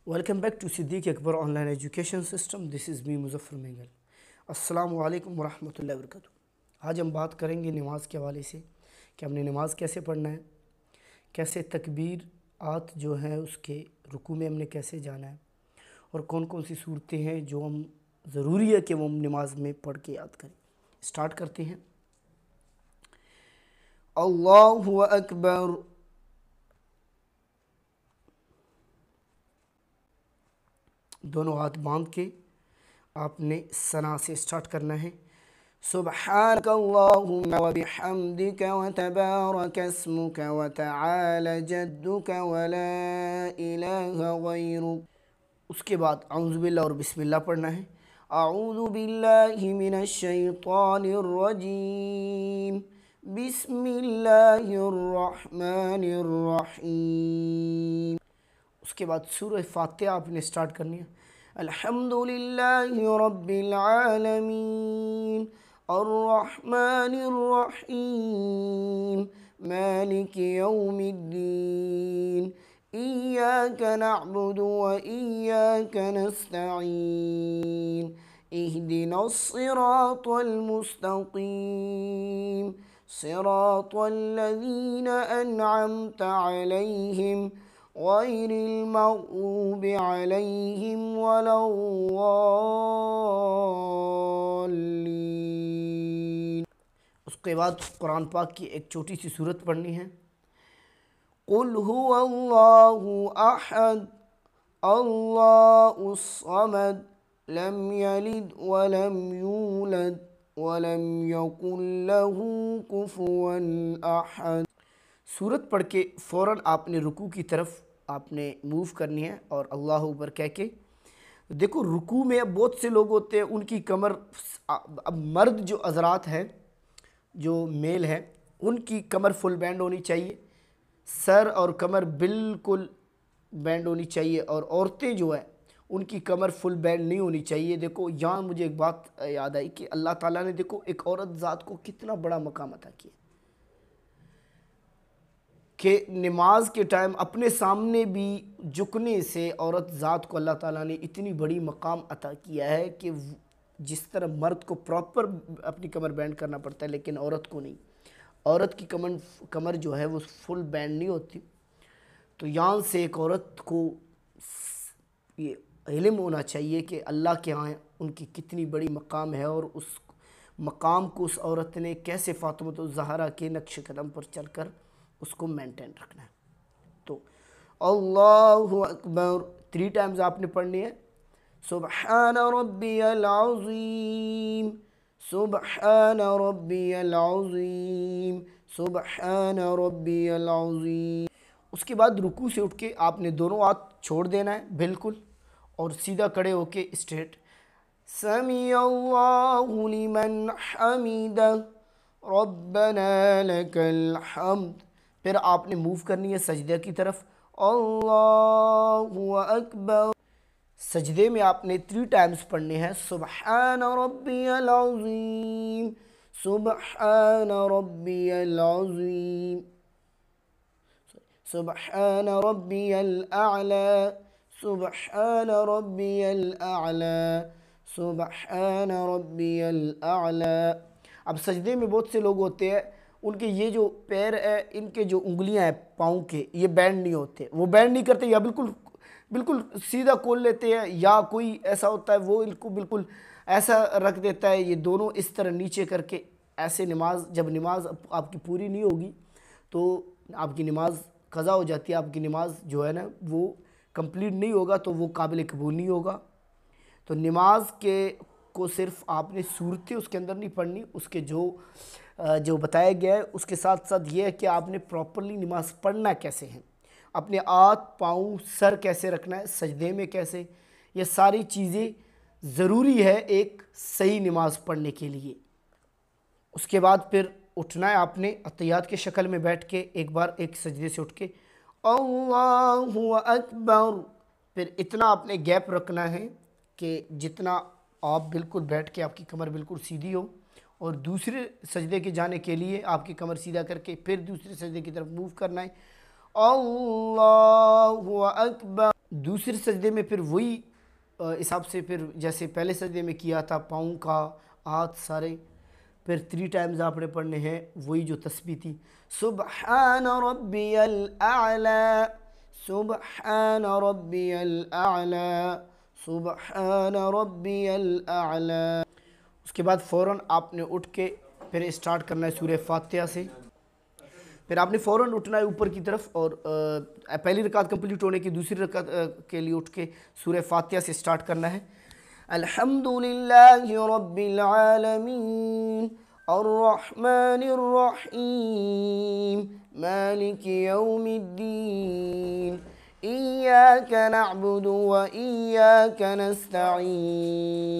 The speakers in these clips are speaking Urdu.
Welcome back to Siddique Akbar online education system. This is me Muzaffar Mengal. السلام علیکم ورحمۃ اللہ وبرکاتہ. آج ہم بات کریں گے نماز کے حوالے سے کہ ہم نے نماز کیسے پڑھنا ہے، کیسے تکبیرات جو ہیں اس کے رکوع میں ہم نے کیسے جانا ہے، اور کون کون سی صورتیں ہیں جو ہم ضروری ہے کہ وہ ہم نماز میں پڑھ کے یاد کریں. اسٹارٹ کرتے ہیں. اللہ اکبر. دونوں ہاتھ باندھ کے آپ نے ثنا سے سٹارٹ کرنا ہے. سبحانک اللہم وبحمدک وتبارک اسمک وتعالی جدک ولا الہ غیرک. اس کے بعد اعوذ باللہ اور بسم اللہ پڑھنا ہے. اعوذ باللہ من الشیطان الرجیم. بسم اللہ الرحمن الرحیم. اس کے بعد سورہ فاتحہ آپ نے سٹارٹ کرنی ہے. الحمدللہ رب العالمین الرحمن الرحیم مالک یوم الدین ایاک نعبد و ایاک نستعین اہدنا الصراط المستقیم صراط الذین انعمت علیہم غیر المغضوب علیہم ولا الضالین. اس کے بعد قرآن پاک کی ایک چھوٹی سی سورت پڑھنی ہے. قل هو اللہ احد اللہ الصمد لم یلد ولم یولد ولم یکن لہ کفوا احد. سورت پڑھ کے فوراً آپ نے رکوع کی طرف آپ نے موو کرنی ہے اور اللہ اکبر کہہ کے. دیکھو رکوع میں بہت سے لوگ ہوتے ہیں ان کی کمر، اب مرد جو حضرات ہیں جو میل ہیں ان کی کمر فل بینڈ ہونی چاہیے، سر اور کمر بالکل بینڈ ہونی چاہیے، اور عورتیں جو ہیں ان کی کمر فل بینڈ نہیں ہونی چاہیے. دیکھو یہاں مجھے ایک بات یاد آئی کہ اللہ تعالیٰ نے دیکھو ایک عورت ذات کو کتنا بڑا مقام عطا کیا کہ نماز کے ٹائم اپنے سامنے بھی جھکنے سے عورت ذات کو اللہ تعالیٰ نے اتنی بڑی مقام عطا کیا ہے کہ جس طرح مرد کو پراپر اپنی کمر بینڈ کرنا پڑتا ہے لیکن عورت کو نہیں. عورت کی کمر جو ہے وہ فل بینڈ نہیں ہوتی. تو یہاں سے ایک عورت کو یہ علم ہونا چاہیے کہ اللہ کے ہاں ان کی کتنی بڑی مقام ہے، اور اس مقام کو اس عورت نے کیسے فاطمۃ الزہرا کے نقش قدم پر چل کر اس کو مینٹین رکھنا ہے. تو اللہ اکبر 3 ٹائمز آپ نے پڑھنی ہے. سبحان ربی العظیم سبحان ربی العظیم سبحان ربی العظیم. اس کے بعد رکوع سے اٹھ کے آپ نے دونوں ہاتھ چھوڑ دینا ہے بالکل، اور سیدھا کھڑے ہو کے اسٹریٹ سمیع اللہ لمن حمیدہ ربنا لک الحمد. پھر آپ نے موو کرنی ہے سجدہ کی طرف. اللہ اکبر. سجدے میں آپ نے 3 ٹائمز پڑھنے ہیں. سبحان ربی العظیم سبحان ربی العظیم سبحان ربی الاعلی سبحان ربی الاعلی سبحان ربی الاعلی. اب سجدے میں بہت سے لوگ ہوتے ہیں ان کے یہ جو پیر ہے ان کے جو انگلیاں ہیں پاؤں کے یہ بینڈ نہیں ہوتے، وہ بینڈ نہیں کرتے، یا بالکل سیدھا کھول لیتے ہیں، یا کوئی ایسا ہوتا ہے وہ ان کو بالکل ایسا رکھ دیتا ہے، یہ دونوں اس طرح نیچے کر کے. ایسے جب نماز آپ کی پوری نہیں ہوگی تو آپ کی نماز قضا ہو جاتی ہے، آپ کی نماز جو ہے نا وہ کمپلیٹ نہیں ہوگا تو وہ قابل قبول نہیں ہوگا. تو نماز کو صرف آپ نے صورتیں اس کے اندر نہیں پڑھنی، اس کے جو بتایا گیا ہے اس کے ساتھ ساتھ یہ ہے کہ آپ نے پراپرلی نماز پڑھنا کیسے ہے، اپنے ہاتھ پاؤں سر کیسے رکھنا ہے، سجدے میں کیسے، یہ ساری چیزیں ضروری ہے ایک صحیح نماز پڑھنے کے لیے. اس کے بعد پھر اٹھنا ہے آپ نے اتحیات کے شکل میں بیٹھ کے ایک بار ایک سجدے سے اٹھ کے اللہ اکبر. پھر اتنا آپ نے گیپ رکھنا ہے کہ جتنا آپ بالکل بیٹھ کے آپ کی کمر بالکل سیدھی ہو، اور دوسرے سجدے کے جانے کے لیے آپ کی کمر سیدھا کر کے پھر دوسرے سجدے کی طرف موو کرنا ہے. اللہ اکبر. دوسرے سجدے میں پھر وہی حساب سے پھر جیسے پہلے سجدے میں کیا تھا، پاؤں کا، ہاتھ سارے، پھر 3 ٹائمز آپ نے پڑھنے ہیں وہی جو تسبیح تھی، سبحان ربی الاعلی، سبحان ربی الاعلی، سبحان ربی الاعلی۔ اس کے بعد فوراً آپ نے اٹھ کے پھر اسٹارٹ کرنا ہے سورہ فاتحہ سے، پھر آپ نے فوراً اٹھنا ہے اوپر کی طرف، اور پہلی رکعت کمپلیٹ ہونے کی دوسری رکعت کے لیے اٹھ کے سورہ فاتحہ سے اسٹارٹ کرنا ہے۔ الحمدللہ رب العالمین الرحمن الرحیم مالک یوم الدین ایاک نعبد و ایاک نستعین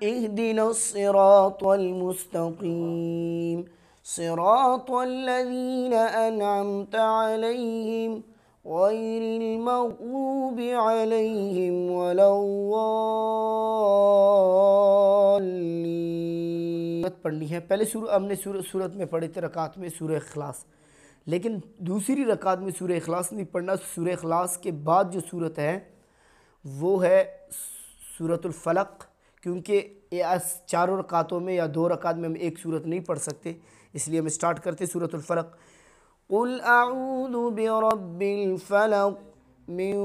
اهدنا الصراط المستقیم صراط الذین انعمت علیہم غیر المغضوب علیہم ولا الضالین۔ پڑھنی ہے پہلے ہم نے سورت میں پڑھے تھے رکعت میں سورہ اخلاص، لیکن دوسری رکعت میں سورہ اخلاص نہیں پڑھنا۔ سورہ اخلاص کے بعد جو سورت ہے وہ ہے سورۃ الفلق، کیونکہ چاروں رکعتوں میں یا 2 رکعت میں ہم ایک سورت نہیں پڑھ سکتے، اس لیے ہم اسٹارٹ کرتے سورۃ الفلق۔ قل اعوذ برب الفلق من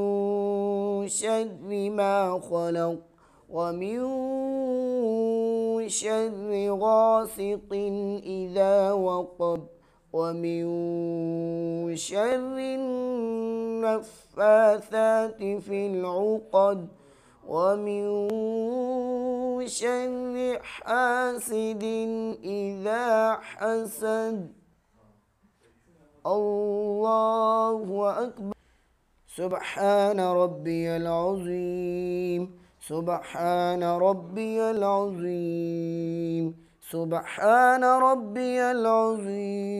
شر ما خلق ومن شر غاسق اذا وقب ومن شر النفاثات في العقد ومن شر حاسد إذا حسد۔ اللہ اکبر۔ سبحان ربی العظیم، سبحان ربی العظیم، سبحان ربی العظیم۔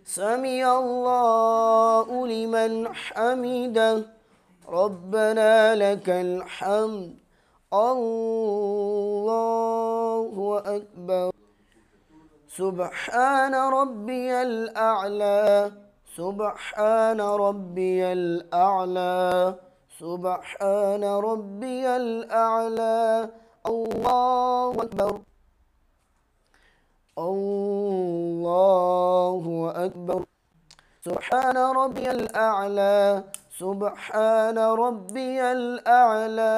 سمع اللہ لمن حمدہ ربنا لك الحمد، اللہ اکبر۔ سبحان ربی الاعلی، سبحان ربی الاعلی، سبحان ربی الاعلی، اللہ اکبر، اللہ اکبر۔ سبحان ربی الاعلی، سبحان ربی الاعلی،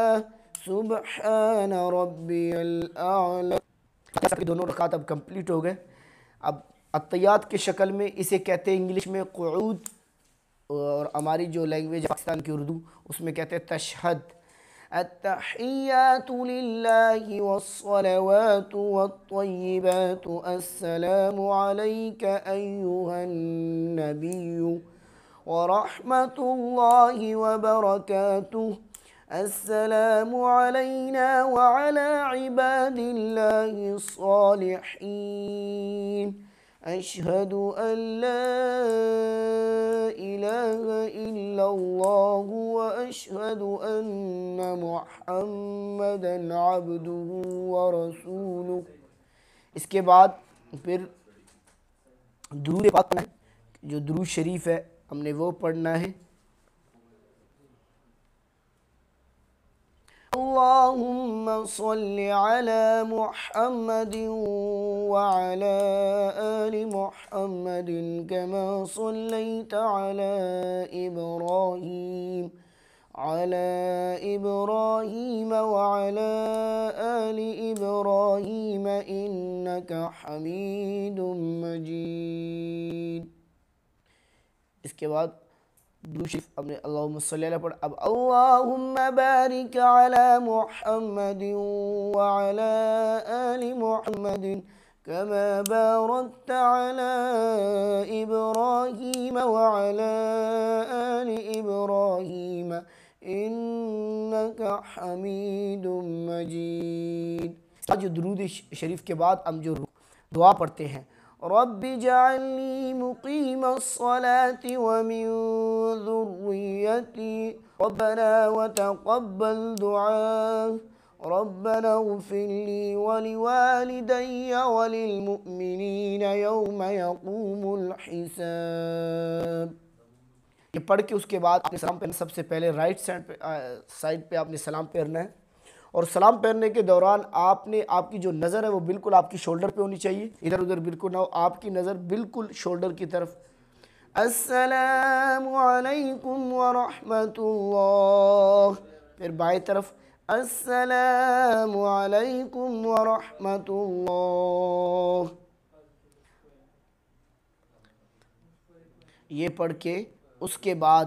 سبحان ربی الاعلی۔ دونوں رکعت اب کمپلیٹ ہو گئے۔ اب التحیات کے شکل میں اسے کہتے ہیں انگلش میں قعود، اور ہماری جو لینگویج پاکستان کی اردو اس میں کہتے ہیں تشہد۔ التحیات للہ والصلوات والطیبات السلام علیک ایہا النبی ورحمۃ اللہ وبرکاتہ، السلام علینا وعلى عباد اللہ الصالحین، اشہد ان لا الہ الا اللہ واشہد ان محمدا عبدہ ورسولہ۔ اس کے بعد پھر درود پاک پڑھنا ہے، جو درود شریف ہے ہم نے وہ پڑھنا ہے۔ اللہم صل علی محمد وعلی آل محمد کما صلیت علی ابراہیم وعلی آل ابراہیم انک حمید مجید۔ اس کے بعد درود شریف ہم نے اللہم صلی علیہ پڑھا۔ اب اللہم بارک علی محمد وعلی آل محمد کما بارکت علی ابراہیم وعلی آل ابراہیم انک حمید مجید۔ جو درود شریف کے بعد ہم جو دعا پڑھتے ہیں، رب اجعلنی مقیم الصلاة ومن ذریتی ربنا وتقبل دعاء ربنا اغفر لی ولوالدی وللمؤمنین یوم یقوم الحساب۔ یہ پڑھ کے اس کے بعد آپ نے سلام پھیرنا، سب سے پہلے رائٹ سائڈ پہ آپ نے سلام پھیرنا ہے، اور سلام پھیرنے کے دوران آپ کی جو نظر ہے وہ بالکل آپ کی شولڈر پہ ہونی چاہیے، ادھر ادھر بالکل نہ ہو، آپ کی نظر بالکل شولڈر کی طرف۔ السلام علیکم ورحمۃ اللہ، پھر بائیں طرف السلام علیکم ورحمۃ اللہ، یہ پڑھ کے اس کے بعد